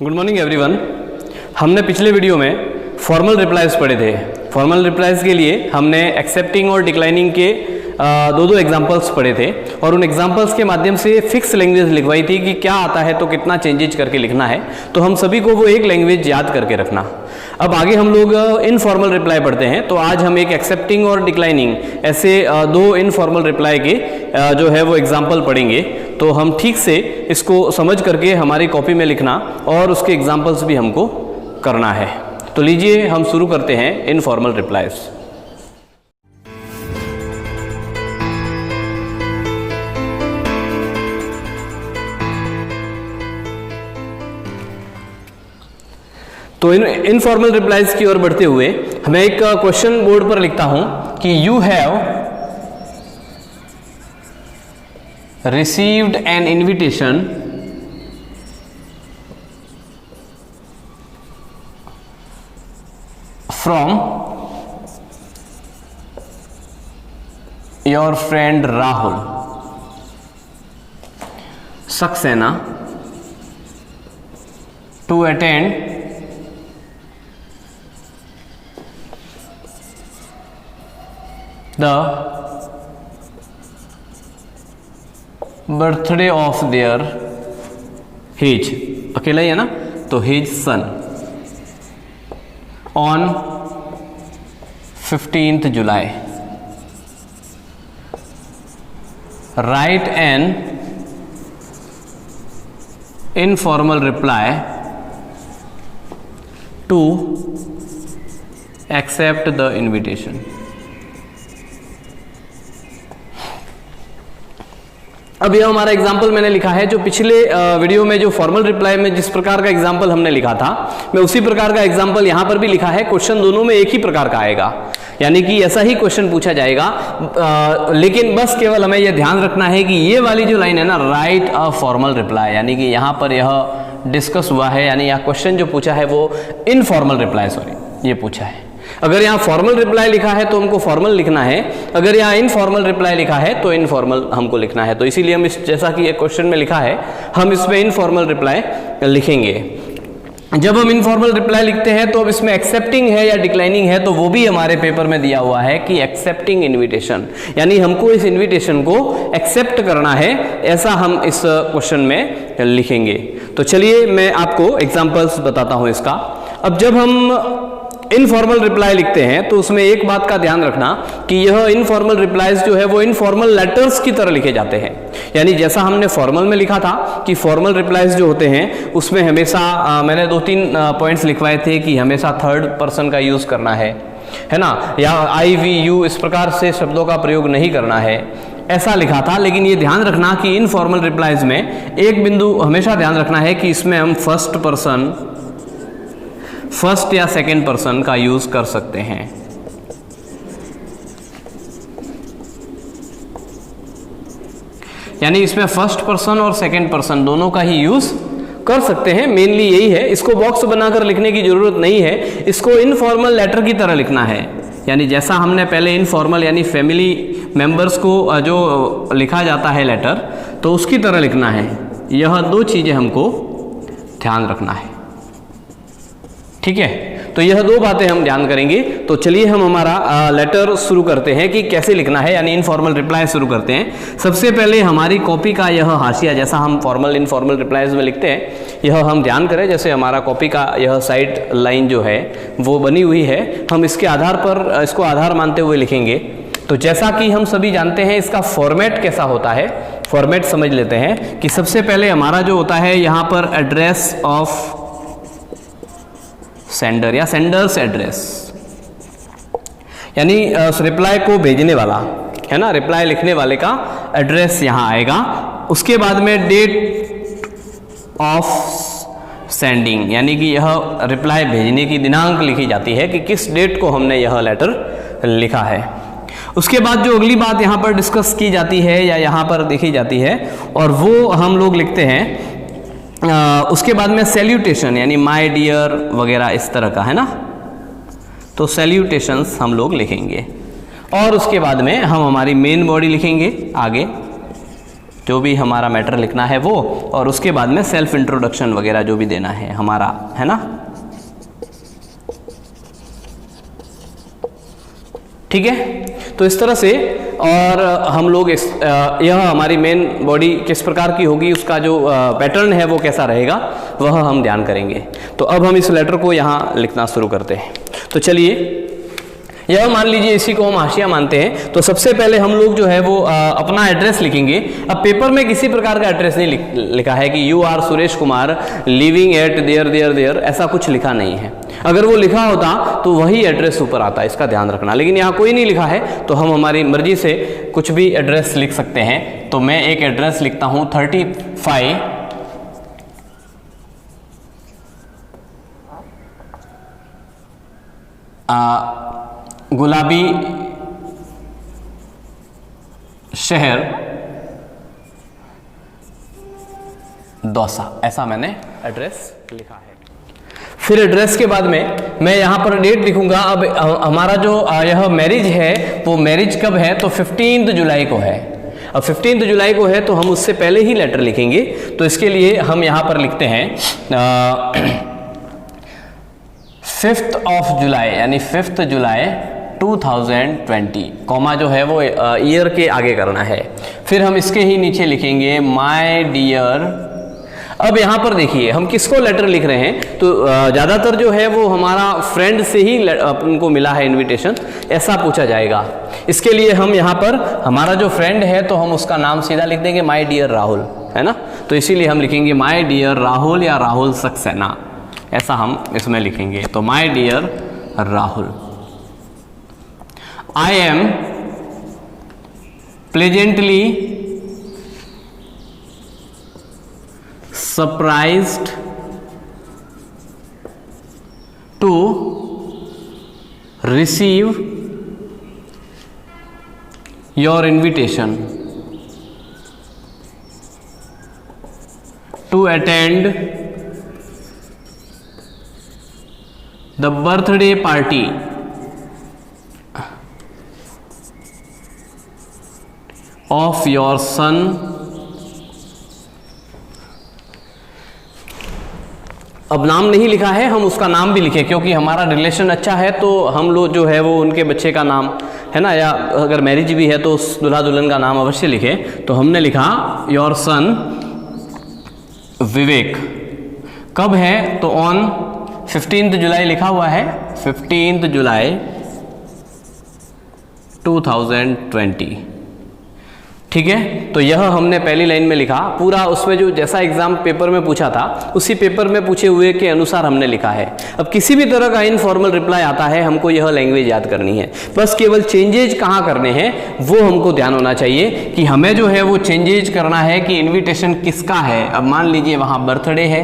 Good morning everyone. हमने पिछले video में फॉर्मल रिप्लाईज पढ़े थे। फॉर्मल रिप्लाईज के लिए हमने एक्सेप्टिंग और डिक्लाइनिंग के दो एग्जांपल्स पढ़े थे और उन एग्जांपल्स के माध्यम से फिक्स लैंग्वेज लिखवाई थी कि क्या आता है तो कितना चेंजेज करके लिखना है। तो हम सभी को वो एक लैंग्वेज याद करके रखना। अब आगे हम लोग इनफॉर्मल रिप्लाई पढ़ते हैं। तो आज हम एक एक्सेप्टिंग और डिक्लाइनिंग ऐसे दो इनफॉर्मल रिप्लाई के जो है वो एग्जाम्पल पढ़ेंगे। तो हम ठीक से इसको समझ करके हमारी कॉपी में लिखना और उसके एग्जाम्पल्स भी हमको करना है। तो लीजिए हम शुरू करते हैं इनफॉर्मल रिप्लाईज। तो इनफॉर्मल रिप्लाईज की ओर बढ़ते हुए मैं एक क्वेश्चन बोर्ड पर लिखता हूं कि you have received an invitation from your friend Rahul Saxena to attend the birthday of their his अकेला ही है ना, तो his son on 15th July. Write an informal reply to accept the invitation. अब यह हमारा एग्जाम्पल मैंने लिखा है जो पिछले वीडियो में जो फॉर्मल रिप्लाई में जिस प्रकार का एग्जाम्पल हमने लिखा था, मैं उसी प्रकार का एग्जाम्पल यहां पर भी लिखा है। क्वेश्चन दोनों में एक ही प्रकार का आएगा, यानी कि ऐसा ही क्वेश्चन पूछा जाएगा। लेकिन बस केवल हमें यह ध्यान रखना है कि ये वाली जो लाइन है ना, राइट अ फॉर्मल रिप्लाई, यानी कि यहाँ पर यह डिस्कस हुआ है, यानी यह क्वेश्चन जो पूछा है वो इनफॉर्मल रिप्लाई ये पूछा है। अगर यहाँ फॉर्मल रिप्लाई लिखा है तो हमको फॉर्मल लिखना है, अगर यहाँ इनफॉर्मल रिप्लाई लिखा है तो इनफॉर्मल हमको लिखना है। तो इसीलिए हम जैसा कि एक क्वेश्चन में लिखा है, हम इसमें इनफॉर्मल रिप्लाई लिखेंगे। जब हम इनफॉर्मल रिप्लाई लिखते हैं तो अब इसमें एक्सेप्टिंग है या डिक्लाइनिंग है, तो वो भी हमारे पेपर में दिया हुआ है कि एक्सेप्टिंग इन्विटेशन, यानी हमको इस इन्विटेशन को एक्सेप्ट करना है, ऐसा हम इस क्वेश्चन में लिखेंगे। तो चलिए मैं आपको एग्जाम्पल्स बताता हूं इसका। अब जब हम इनफॉर्मल रिप्लाई लिखते हैं तो उसमें एक बात का ध्यान रखना कि यह इनफॉर्मल रिप्लाईज जो है वो इनफॉर्मल लेटर्स की तरह लिखे जाते हैं। यानी जैसा हमने फॉर्मल में लिखा था कि फॉर्मल रिप्लाईज जो होते हैं उसमें हमेशा मैंने 2-3 पॉइंट्स लिखवाए थे कि हमेशा थर्ड पर्सन का यूज करना है ना, या आई वी यू इस प्रकार से शब्दों का प्रयोग नहीं करना है, ऐसा लिखा था। लेकिन ये ध्यान रखना कि इनफॉर्मल रिप्लाईज में एक बिंदु हमेशा ध्यान रखना है कि इसमें हम फर्स्ट या सेकंड पर्सन का यूज कर सकते हैं। यानी इसमें फर्स्ट पर्सन और सेकंड पर्सन दोनों का ही यूज कर सकते हैं। मेनली यही है, इसको बॉक्स बनाकर लिखने की जरूरत नहीं है, इसको इनफॉर्मल लेटर की तरह लिखना है। यानी जैसा हमने पहले इनफॉर्मल यानी फैमिली मेंबर्स को जो लिखा जाता है लेटर, तो उसकी तरह लिखना है। यह दो चीजें हमको ध्यान रखना है, ठीक है। तो यह दो बातें हम ध्यान करेंगे। तो चलिए हम हमारा लेटर शुरू करते हैं कि कैसे लिखना है, यानी इनफॉर्मल रिप्लाई शुरू करते हैं। सबसे पहले हमारी कॉपी का यह हाशिया, जैसा हम फॉर्मल इनफॉर्मल रिप्लाईज में लिखते हैं, यह हम ध्यान करें। जैसे हमारा कॉपी का यह साइड लाइन जो है वो बनी हुई है, हम इसके आधार पर इसको आधार मानते हुए लिखेंगे। तो जैसा कि हम सभी जानते हैं इसका फॉर्मेट कैसा होता है, फॉर्मेट समझ लेते हैं कि सबसे पहले हमारा जो होता है यहाँ पर एड्रेस ऑफ सेंडर या सेंडर्स एड्रेस, यानी रिप्लाई को भेजने वाला है ना, रिप्लाई लिखने वाले का एड्रेस यहां आएगा। उसके बाद में डेट ऑफ सेंडिंग, यानी कि यह रिप्लाई भेजने की दिनांक लिखी जाती है कि किस डेट को हमने यह लेटर लिखा है। उसके बाद जो अगली बात यहां पर डिस्कस की जाती है या यहां पर देखी जाती है, और वो हम लोग लिखते हैं उसके बाद में सैल्यूटेशन, यानी माय डियर वगैरह इस तरह का है ना, तो सैल्यूटेशंस हम लोग लिखेंगे। और उसके बाद में हम हमारी मेन बॉडी लिखेंगे आगे, जो भी हमारा मैटर लिखना है वो, और उसके बाद में सेल्फ इंट्रोडक्शन वगैरह जो भी देना है हमारा, है ना। ठीक है, तो इस तरह से, और हम लोग यह हमारी मेन बॉडी किस प्रकार की होगी, उसका जो पैटर्न है वो कैसा रहेगा, वह हम ध्यान करेंगे। तो अब हम इस लेटर को यहाँ लिखना शुरू करते हैं। तो चलिए, यह मान लीजिए इसी को हम हाशिया मानते हैं। तो सबसे पहले हम लोग जो है वो अपना एड्रेस लिखेंगे। अब पेपर में किसी प्रकार का एड्रेस नहीं लिखा है कि you are Suresh Kumar living at there there there, ऐसा कुछ लिखा नहीं है। अगर वो लिखा होता तो वही एड्रेस ऊपर आता, इसका ध्यान रखना। लेकिन यहाँ कोई नहीं लिखा है, तो हम हमारी मर्जी से कुछ भी एड्रेस लिख सकते हैं। तो मैं एक एड्रेस लिखता हूँ 35 गुलाबी शहर दौसा, ऐसा मैंने एड्रेस लिखा है। फिर एड्रेस के बाद में मैं यहाँ पर डेट लिखूंगा। अब हमारा जो यह मैरिज है वो मैरिज कब है, तो 15 जुलाई को है। अब 15 जुलाई को है तो हम उससे पहले ही लेटर लिखेंगे। तो इसके लिए हम यहाँ पर लिखते हैं 5 जुलाई, यानी 5 जुलाई 2020, कॉमा जो है वो ईयर के आगे करना है। फिर हम इसके ही नीचे लिखेंगे माय डियर। अब यहाँ पर देखिए हम किसको लेटर लिख रहे हैं, तो ज़्यादातर जो है वो हमारा फ्रेंड से ही उनको मिला है इनविटेशन, ऐसा पूछा जाएगा। इसके लिए हम यहाँ पर हमारा जो फ्रेंड है तो हम उसका नाम सीधा लिख देंगे माय डियर राहुल, है ना। तो इसीलिए हम लिखेंगे माय डियर राहुल या राहुल सक्सेना, ऐसा हम इसमें लिखेंगे। तो my dear Rahul, I am pleasantly surprised to receive your invitation to attend the birthday party of your son अब नाम नहीं लिखा है, हम उसका नाम भी लिखे क्योंकि हमारा रिलेशन अच्छा है तो हम लोग जो है वो उनके बच्चे का नाम, है ना, या अगर मैरिज भी है तो उस दुल्हा दुल्हन का नाम अवश्य लिखे। तो हमने लिखा योर सन विवेक। कब है, तो ऑन 15 जुलाई लिखा हुआ है, 15 जुलाई 2020। ठीक है, तो यह हमने पहली लाइन में लिखा पूरा। उसमें जो जैसा एग्जाम पेपर में पूछा था उसी पेपर में पूछे हुए के अनुसार हमने लिखा है। अब किसी भी तरह का इनफॉर्मल रिप्लाई आता है, हमको यह लैंग्वेज याद करनी है, बस केवल चेंजेज कहाँ करने हैं वो हमको ध्यान होना चाहिए कि हमें जो है वो चेंजेज करना है कि इन्विटेशन किसका है। अब मान लीजिए वहाँ बर्थडे है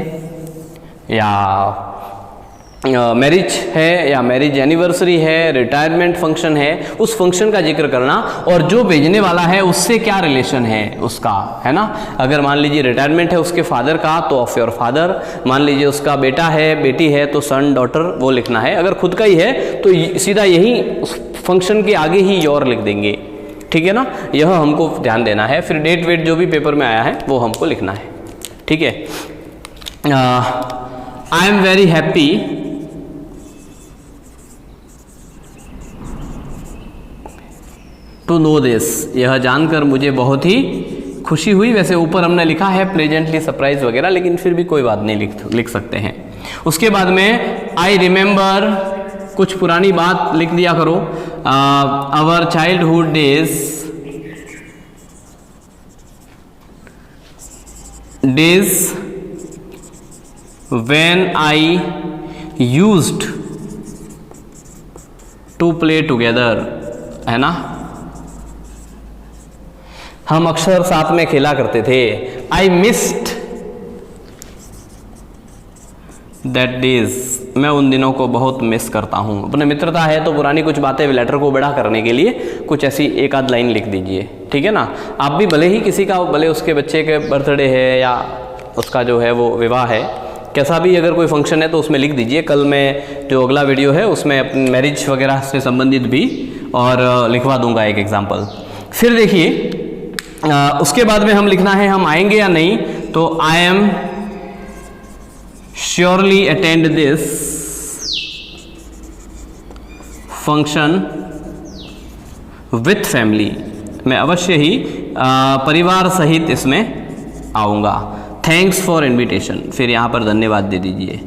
या मैरिज है या मैरिज एनिवर्सरी है, रिटायरमेंट फंक्शन है, उस फंक्शन का जिक्र करना और जो भेजने वाला है उससे क्या रिलेशन है उसका, है ना। अगर मान लीजिए रिटायरमेंट है उसके फादर का तो ऑफ योर फादर, मान लीजिए उसका बेटा है बेटी है तो सन डॉटर वो लिखना है। अगर खुद का ही है तो सीधा यही फंक्शन के आगे ही योर लिख देंगे, ठीक है ना। यह हमको ध्यान देना है। फिर डेट वेट जो भी पेपर में आया है वो हमको लिखना है, ठीक है। I am very happy to know this, यह जानकर मुझे बहुत ही खुशी हुई। वैसे ऊपर हमने लिखा है प्लेजेंटली सरप्राइज वगैरह, लेकिन फिर भी कोई बात नहीं, लिख सकते हैं। उसके बाद में आई रिमेंबर, कुछ पुरानी बात लिख दिया करो। Our childhood days when I used to play together, है ना। हम अक्सर साथ में खेला करते थे। आई मिस्ड दैट डेज, मैं उन दिनों को बहुत मिस करता हूँ। अपने मित्रता है तो पुरानी कुछ बातें लेटर को बड़ा करने के लिए कुछ ऐसी एक आध लाइन लिख दीजिए, ठीक है ना। आप भी भले ही किसी का, भले उसके बच्चे के बर्थडे है या उसका जो है वो विवाह है, कैसा भी अगर कोई फंक्शन है तो उसमें लिख दीजिए। कल मैं जो अगला वीडियो है उसमें अपनी मैरिज वगैरह से संबंधित भी और लिखवा दूंगा एक एग्जाम्पल। फिर देखिए उसके बाद में हम लिखना है हम आएंगे या नहीं, तो I am surely attend this function with family, मैं अवश्य ही परिवार सहित इसमें आऊँगा। थैंक्स फॉर इन्विटेशन, फिर यहाँ पर धन्यवाद दे दीजिए,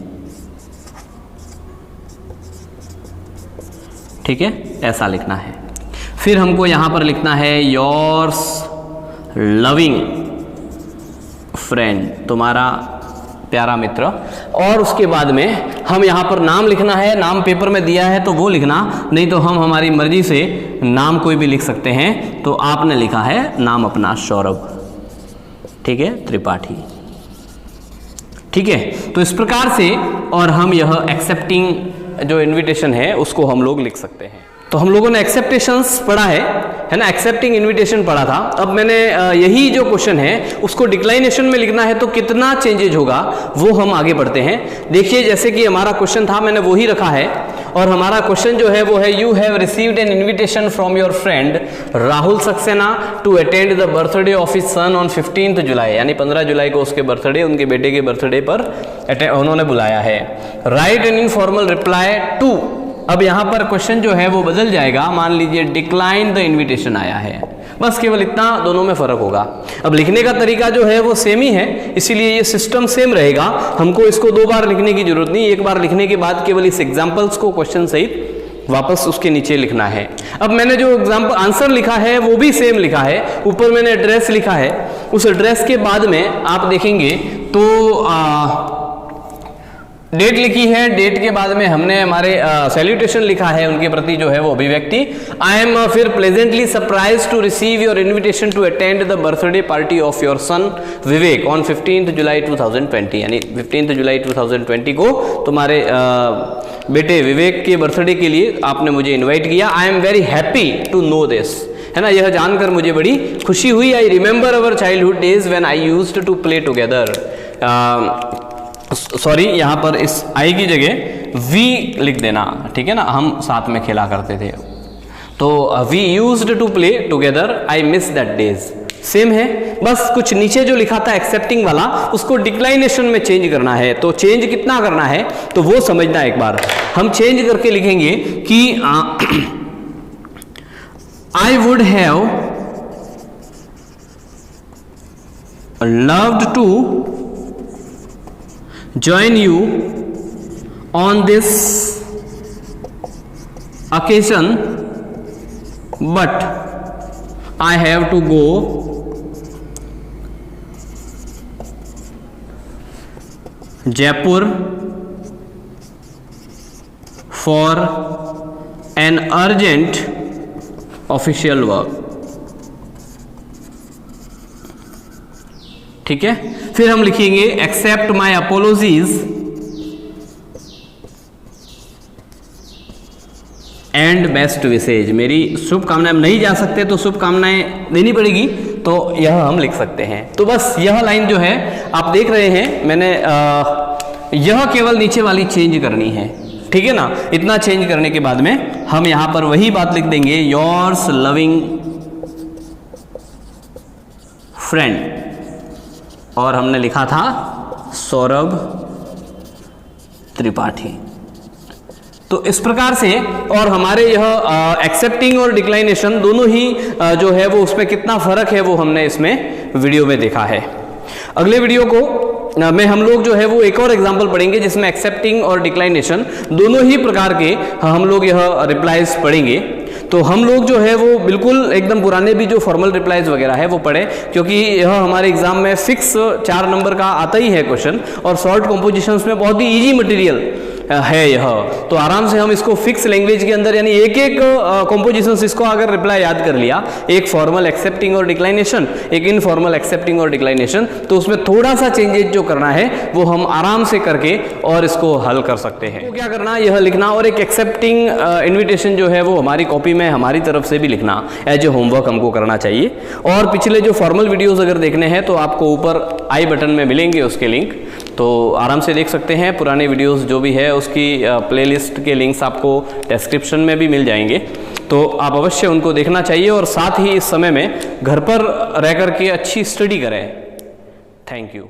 ठीक है, ऐसा लिखना है। फिर हमको यहाँ पर लिखना है योर्स लविंग फ्रेंड, तुम्हारा प्यारा मित्र। और उसके बाद में हम यहाँ पर नाम लिखना है, नाम पेपर में दिया है तो वो लिखना, नहीं तो हम हमारी मर्जी से नाम कोई भी लिख सकते हैं। तो आपने लिखा है नाम अपना सौरभ, ठीक है, त्रिपाठी, ठीक है। तो इस प्रकार से और हम यह एक्सेप्टिंग जो इनविटेशन है उसको हम लोग लिख सकते हैं। तो हम लोगों ने एक्सेप्टेशंस पढ़ा है ना, एक्सेप्टिंग इनविटेशन पढ़ा था। अब मैंने यही जो क्वेश्चन है उसको डिक्लाइनेशन में लिखना है, तो कितना चेंजेज होगा वो हम आगे बढ़ते हैं। देखिए जैसे कि हमारा क्वेश्चन था मैंने वही रखा है, और हमारा क्वेश्चन जो है वो है you have received an invitation from your friend Rahul Saxena to attend the birthday of his son on 15 July, यानी 15 जुलाई को उसके बर्थडे, उनके बेटे के बर्थडे पर उन्होंने बुलाया है। Write an informal reply to, अब यहाँ पर क्वेश्चन जो है वो बदल जाएगा, मान लीजिए डिक्लाइन द इनविटेशन आया है, बस केवल इतना दोनों में फर्क होगा। अब लिखने का तरीका जो है वो सेम ही है, इसीलिए ये सिस्टम सेम रहेगा। हमको इसको 2 बार लिखने की जरूरत नहीं, एक बार लिखने के बाद केवल इस एग्जाम्पल्स को क्वेश्चन सहित वापस उसके नीचे लिखना है। अब मैंने जो एग्जाम्पल आंसर लिखा है वो भी सेम लिखा है, ऊपर मैंने एड्रेस लिखा है, उस एड्रेस के बाद में आप देखेंगे तो डेट लिखी है, डेट के बाद में हमने हमारे सैल्यूटेशन लिखा है उनके प्रति जो है वो अभिव्यक्ति। आई एम फिर pleasantly surprise to receive your invitation to attend the birthday party of your son Vivek on 15 July 2020, यानी 15 जुलाई 2020 को तुम्हारे बेटे विवेक के बर्थडे के लिए आपने मुझे इन्वाइट किया। I am very happy to know this, है ना, यह जानकर मुझे बड़ी खुशी हुई। I remember our childhood days when I used to play together, sorry यहाँ पर इस आई की जगह वी लिख देना, ठीक है ना, हम साथ में खेला करते थे, तो we used to play together, I miss that days, same है। बस कुछ नीचे जो लिखा था एक्सेप्टिंग वाला उसको डिक्लाइनेशन में चेंज करना है, तो चेंज कितना करना है तो वो समझना एक बार। हम चेंज करके लिखेंगे कि I would have loved to join you on this occasion but I have to go Jaipur for an urgent official work, ठीक है। फिर हम लिखेंगे accept my apologies and best wishes, मेरी शुभकामनाएं, नहीं जा सकते तो शुभकामनाएं देनी पड़ेगी, तो यह हम लिख सकते हैं। तो बस यह लाइन जो है आप देख रहे हैं मैंने यह केवल नीचे वाली चेंज करनी है, ठीक है ना। इतना चेंज करने के बाद में हम यहां पर वही बात लिख देंगे, योर्स लविंग फ्रेंड, और हमने लिखा था सौरभ त्रिपाठी। तो इस प्रकार से, और हमारे यह एक्सेप्टिंग और डिक्लाइनेशन दोनों ही जो है वो उसमें कितना फर्क है वो हमने इसमें वीडियो में देखा है। अगले वीडियो को में हम लोग जो है वो एक और एग्जांपल पढ़ेंगे जिसमें एक्सेप्टिंग और डिक्लाइनेशन दोनों ही प्रकार के हम लोग यह रिप्लाईज पढ़ेंगे। तो हम लोग जो है वो बिल्कुल एकदम पुराने भी जो फॉर्मल रिप्लाईज वगैरह है वो पढ़े, क्योंकि यह हमारे एग्जाम में फिक्स 4 नंबर का आता ही है क्वेश्चन, और शॉर्ट कॉम्पोजिशंस में बहुत ही इजी मटेरियल है यह, तो आराम से हम इसको फिक्स लैंग्वेज के अंदर, यानी एक एक कॉम्पोजिशंस इसको अगर रिप्लाई याद कर लिया, एक फॉर्मल एक्सेप्टिंग और डिक्लाइनेशन, एक इनफॉर्मल एक्सेप्टिंग और डिक्लाइनेशन, तो उसमें थोड़ा सा चेंजेज जो करना है वो हम आराम से करके और इसको हल कर सकते हैं। तो क्या करना, यह लिखना, और एक एक्सेप्टिंग इन्विटेशन जो है वो हमारी कॉपी में हमारी तरफ से भी लिखना एज ए होमवर्क हमको करना चाहिए। और पिछले जो फॉर्मल वीडियोस अगर देखने हैं तो आपको ऊपर आई बटन में मिलेंगे उसके लिंक, तो आराम से देख सकते हैं। पुराने वीडियोस जो भी है उसकी प्लेलिस्ट के लिंक्स आपको डिस्क्रिप्शन में भी मिल जाएंगे। तो आप अवश्य उनको देखना चाहिए और साथ ही इस समय में घर पर रह करके अच्छी स्टडी करें। Thank you.